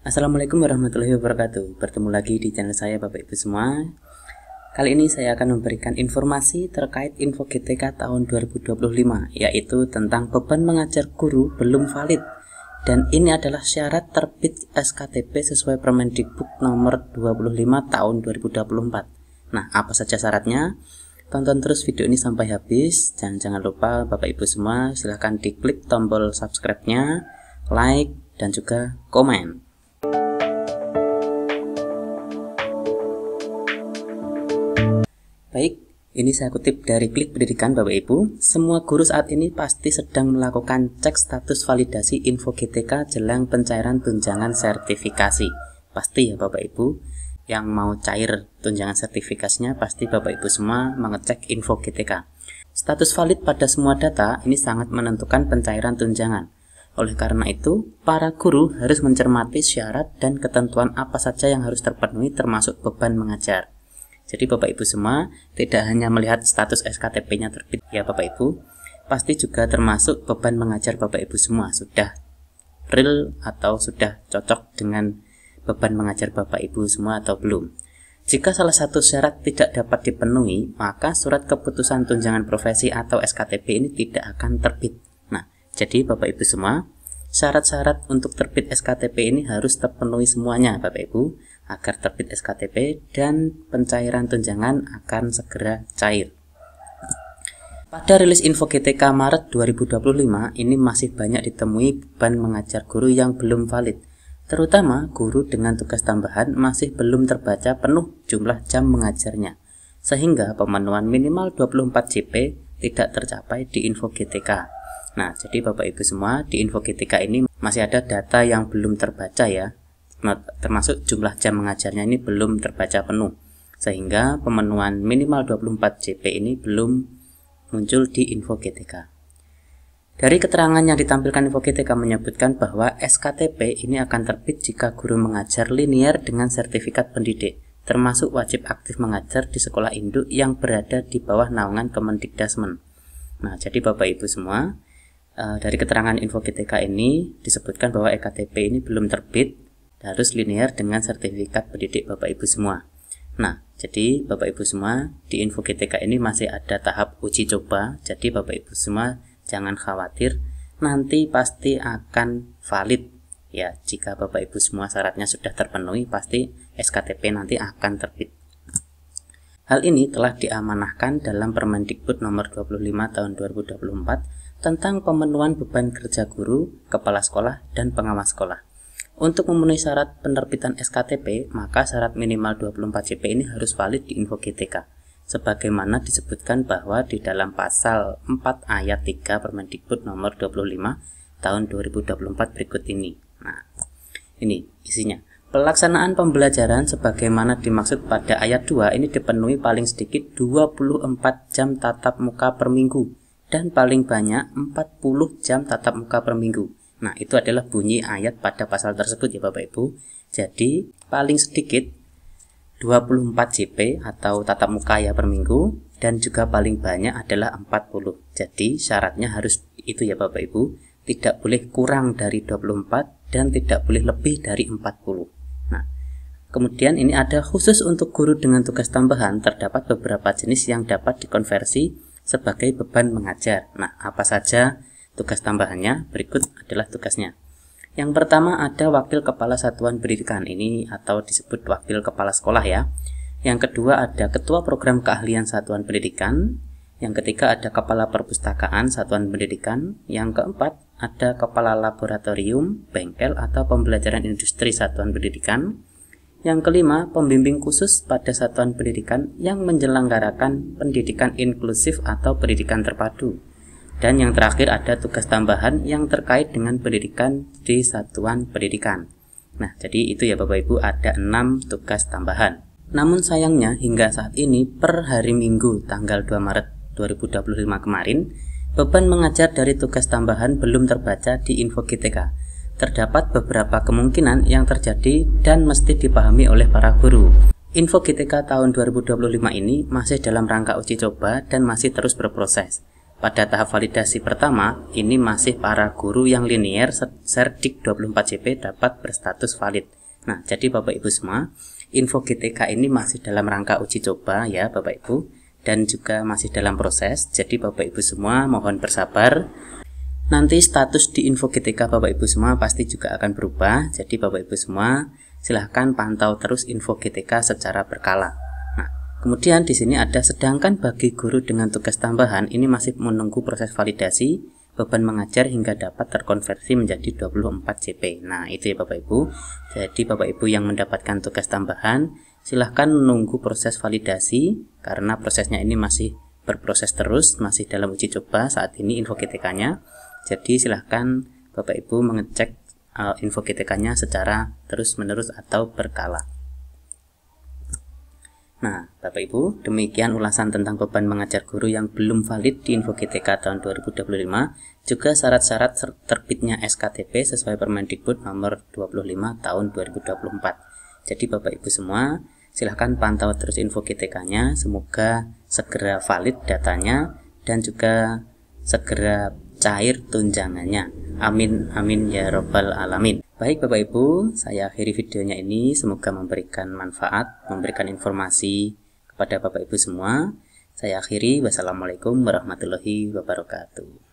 Assalamualaikum warahmatullahi wabarakatuh. Bertemu lagi di channel saya Bapak Ibu semua. Kali ini saya akan memberikan informasi terkait info GTK tahun 2025, yaitu tentang beban mengajar guru belum valid. Dan ini adalah syarat terbit SKTP sesuai Permendikbud nomor 25 tahun 2024. Nah, apa saja syaratnya? Tonton terus video ini sampai habis. Jangan lupa Bapak Ibu semua silahkan diklik tombol subscribe-nya, like, dan juga komen. Baik, ini saya kutip dari Klik Pendidikan Bapak Ibu. Semua guru saat ini pasti sedang melakukan cek status validasi info GTK jelang pencairan tunjangan sertifikasi. Pasti ya Bapak Ibu, yang mau cair tunjangan sertifikasinya pasti Bapak Ibu semua mengecek info GTK. Status valid pada semua data ini sangat menentukan pencairan tunjangan. Oleh karena itu, para guru harus mencermati syarat dan ketentuan apa saja yang harus terpenuhi termasuk beban mengajar. Jadi Bapak Ibu semua tidak hanya melihat status SKTP-nya terbit ya Bapak Ibu, pasti juga termasuk beban mengajar Bapak Ibu semua sudah real atau sudah cocok dengan beban mengajar Bapak Ibu semua atau belum. Jika salah satu syarat tidak dapat dipenuhi, maka surat keputusan tunjangan profesi atau SKTP ini tidak akan terbit. Nah, jadi Bapak Ibu semua, syarat-syarat untuk terbit SKTP ini harus terpenuhi semuanya Bapak Ibu, agar terbit SKTP dan pencairan tunjangan akan segera cair. Pada rilis info GTK Maret 2025 ini masih banyak ditemui beban mengajar guru yang belum valid, terutama guru dengan tugas tambahan masih belum terbaca penuh jumlah jam mengajarnya, sehingga pemenuhan minimal 24 JP tidak tercapai di info GTK. Nah, jadi Bapak Ibu semua, di info GTK ini masih ada data yang belum terbaca ya, termasuk jumlah jam mengajarnya ini belum terbaca penuh, sehingga pemenuhan minimal 24 JP ini belum muncul di info GTK. Dari keterangan yang ditampilkan info GTK menyebutkan bahwa SKTP ini akan terbit jika guru mengajar linear dengan sertifikat pendidik, termasuk wajib aktif mengajar di sekolah induk yang berada di bawah naungan Kemendikdasmen. Nah, jadi Bapak Ibu semua, dari keterangan info GTK ini disebutkan bahwa SKTP ini belum terbit, harus linear dengan sertifikat pendidik Bapak Ibu semua. Nah, jadi Bapak Ibu semua, di info GTK ini masih ada tahap uji coba. Jadi Bapak Ibu semua jangan khawatir, nanti pasti akan valid ya. Jika Bapak Ibu semua syaratnya sudah terpenuhi, pasti SKTP nanti akan terbit. Hal ini telah diamanahkan dalam Permendikbud nomor 25 tahun 2024 tentang pemenuhan beban kerja guru, kepala sekolah, dan pengawas sekolah. Untuk memenuhi syarat penerbitan SKTP, maka syarat minimal 24 JP ini harus valid di info GTK. Sebagaimana disebutkan bahwa di dalam pasal 4 ayat 3 Permendikbud nomor 25 tahun 2024 berikut ini. Nah, ini isinya. Pelaksanaan pembelajaran sebagaimana dimaksud pada ayat 2 ini dipenuhi paling sedikit 24 jam tatap muka per minggu dan paling banyak 40 jam tatap muka per minggu. Nah, itu adalah bunyi ayat pada pasal tersebut ya Bapak Ibu. Jadi, paling sedikit 24 JP atau tatap muka ya per minggu, dan juga paling banyak adalah 40. Jadi, syaratnya harus itu ya Bapak Ibu. Tidak boleh kurang dari 24 dan tidak boleh lebih dari 40. Nah, kemudian ini ada khusus untuk guru dengan tugas tambahan, terdapat beberapa jenis yang dapat dikonversi sebagai beban mengajar. Nah, apa saja tugas tambahannya? Berikut adalah tugasnya. Yang pertama ada wakil kepala satuan pendidikan ini atau disebut wakil kepala sekolah ya. Yang kedua ada ketua program keahlian satuan pendidikan. Yang ketiga ada kepala perpustakaan satuan pendidikan. Yang keempat ada kepala laboratorium, bengkel atau pembelajaran industri satuan pendidikan. Yang kelima pembimbing khusus pada satuan pendidikan yang menyelenggarakan pendidikan inklusif atau pendidikan terpadu. Dan yang terakhir ada tugas tambahan yang terkait dengan pendidikan di satuan pendidikan. Nah, jadi itu ya Bapak Ibu, ada 6 tugas tambahan. Namun sayangnya hingga saat ini per hari Minggu tanggal 2 Maret 2025 kemarin, beban mengajar dari tugas tambahan belum terbaca di info GTK. Terdapat beberapa kemungkinan yang terjadi dan mesti dipahami oleh para guru. Info GTK tahun 2025 ini masih dalam rangka uji coba dan masih terus berproses. pada tahap validasi pertama, ini masih para guru yang linear Cerdik 24JP dapat berstatus valid. Nah, jadi Bapak Ibu semua, info GTK ini masih dalam rangka uji coba ya Bapak Ibu, dan juga masih dalam proses. Jadi Bapak Ibu semua mohon bersabar. Nanti status di info GTK Bapak Ibu semua pasti juga akan berubah. Jadi Bapak Ibu semua, silahkan pantau terus info GTK secara berkala. Kemudian di sini ada sedangkan bagi guru dengan tugas tambahan ini masih menunggu proses validasi beban mengajar hingga dapat terkonversi menjadi 24 JP. Nah, itu ya Bapak Ibu. Jadi Bapak Ibu yang mendapatkan tugas tambahan silahkan menunggu proses validasi karena prosesnya ini masih berproses terus, masih dalam uji coba saat ini info GTK-nya. Jadi silahkan Bapak Ibu mengecek info GTK-nya secara terus-menerus atau berkala. Nah, Bapak Ibu, demikian ulasan tentang beban mengajar guru yang belum valid di info GTK tahun 2025, juga syarat-syarat terbitnya SKTP sesuai Permendikbud nomor 25 tahun 2024. Jadi Bapak Ibu semua, silahkan pantau terus info GTK-nya, semoga segera valid datanya dan juga segera cair tunjangannya. Amin, amin ya robbal alamin. Baik Bapak Ibu, saya akhiri videonya ini, semoga memberikan manfaat, memberikan informasi kepada Bapak Ibu semua. Saya akhiri, wassalamualaikum warahmatullahi wabarakatuh.